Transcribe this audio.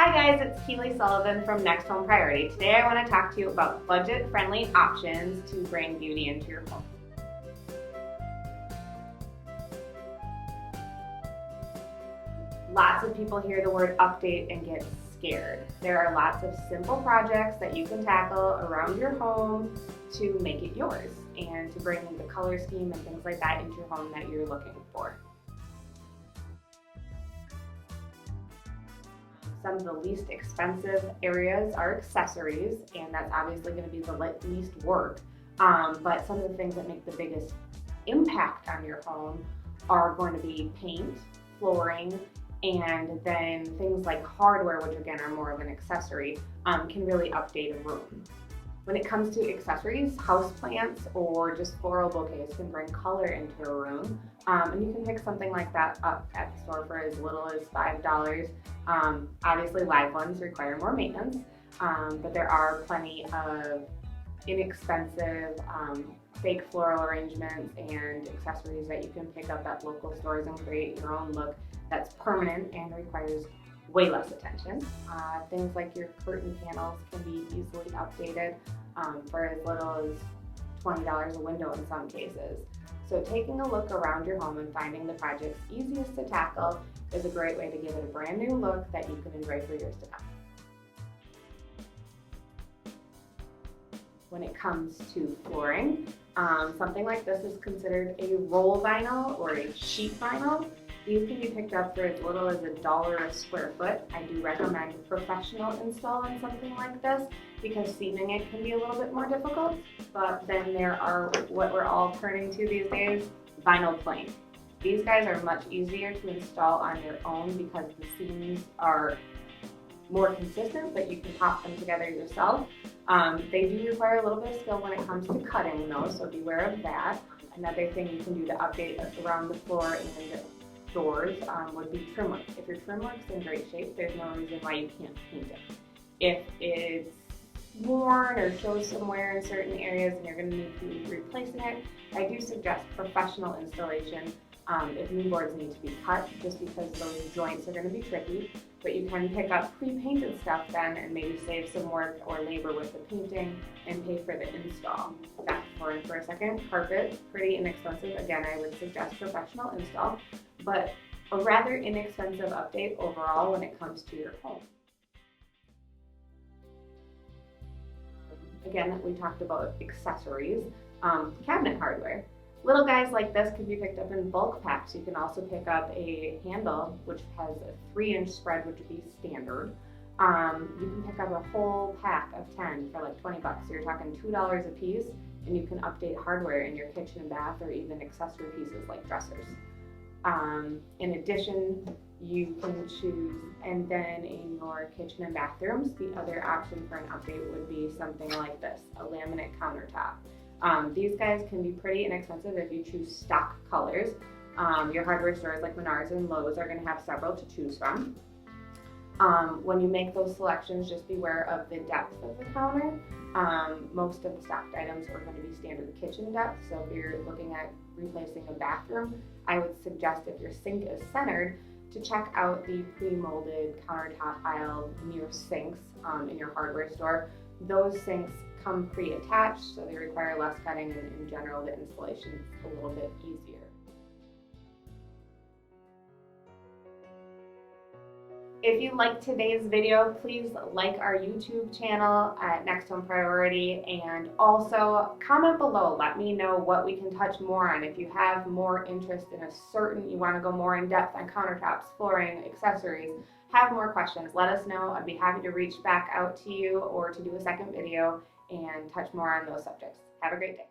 Hi guys, it's Keely Sullivan from NextHome Priority. Today I want to talk to you about budget-friendly options to bring beauty into your home. Lots of people hear the word update and get scared. There are lots of simple projects that you can tackle around your home to make it yours and to bring the color scheme and things like that into your home that you're looking for. Some of the least expensive areas are accessories, and that's obviously going to be the least work. But some of the things that make the biggest impact on your home are going to be paint, flooring, and then things like hardware, which again are more of an accessory, can really update a room. When it comes to accessories, houseplants or just floral bouquets can bring color into a room. And you can pick something like that up at the store for as little as $5. Obviously live ones require more maintenance, but there are plenty of inexpensive fake floral arrangements and accessories that you can pick up at local stores and create your own look that's permanent and requires way less attention. Things like your curtain panels can be easily updated for as little as $20 a window in some cases. So taking a look around your home and finding the projects easiest to tackle is a great way to give it a brand new look that you can enjoy for years to come. When it comes to flooring, something like this is considered a roll vinyl or a sheet vinyl. These can be picked up for as little as $1 a square foot. I do recommend a professional install on something like this because seaming it can be a little bit more difficult. But then there are what we're all turning to these days, vinyl plank. These guys are much easier to install on your own because the seams are more consistent, but you can pop them together yourself. They do require a little bit of skill when it comes to cutting though, so beware of that. Another thing you can do to update around the floor and doors would be trim work. If your trim work's in great shape, there's no reason why you can't paint it. If it's worn or shows some wear in certain areas and you're going to need to be replacing it, I do suggest professional installation if new boards need to be cut, just because those joints are going to be tricky. But you can pick up pre-painted stuff then and maybe save some work or labor with the painting and pay for the install. Back to flooring for a second. Carpet, pretty inexpensive. Again, I would suggest professional install, but a rather inexpensive update overall when it comes to your home. Again, we talked about accessories, cabinet hardware. Little guys like this can be picked up in bulk packs. You can also pick up a handle, which has a 3-inch spread, which would be standard. You can pick up a whole pack of 10 for like 20 bucks. So you're talking $2 a piece, and you can update hardware in your kitchen and bath or even accessory pieces like dressers. In addition, you can choose, and then in your kitchen and bathrooms, the other option for an update would be something like this, a laminate countertop. These guys can be pretty inexpensive if you choose stock colors. Your hardware stores like Menards and Lowe's are going to have several to choose from. When you make those selections, just beware of the depth of the counter. Most of the stocked items are going to be standard kitchen depth, so if you're looking at replacing a bathroom, I would suggest if your sink is centered to check out the pre-molded countertop aisle near sinks in your hardware store. Those sinks come pre-attached, so they require less cutting, and in general the installation is a little bit easier. If you liked today's video, please like our YouTube channel at NextHome Priority, and also comment below. Let me know what we can touch more on. If you have more interest in you want to go more in depth on countertops, flooring, accessories, have more questions, let us know. I'd be happy to reach back out to you or to do a second video and touch more on those subjects. Have a great day.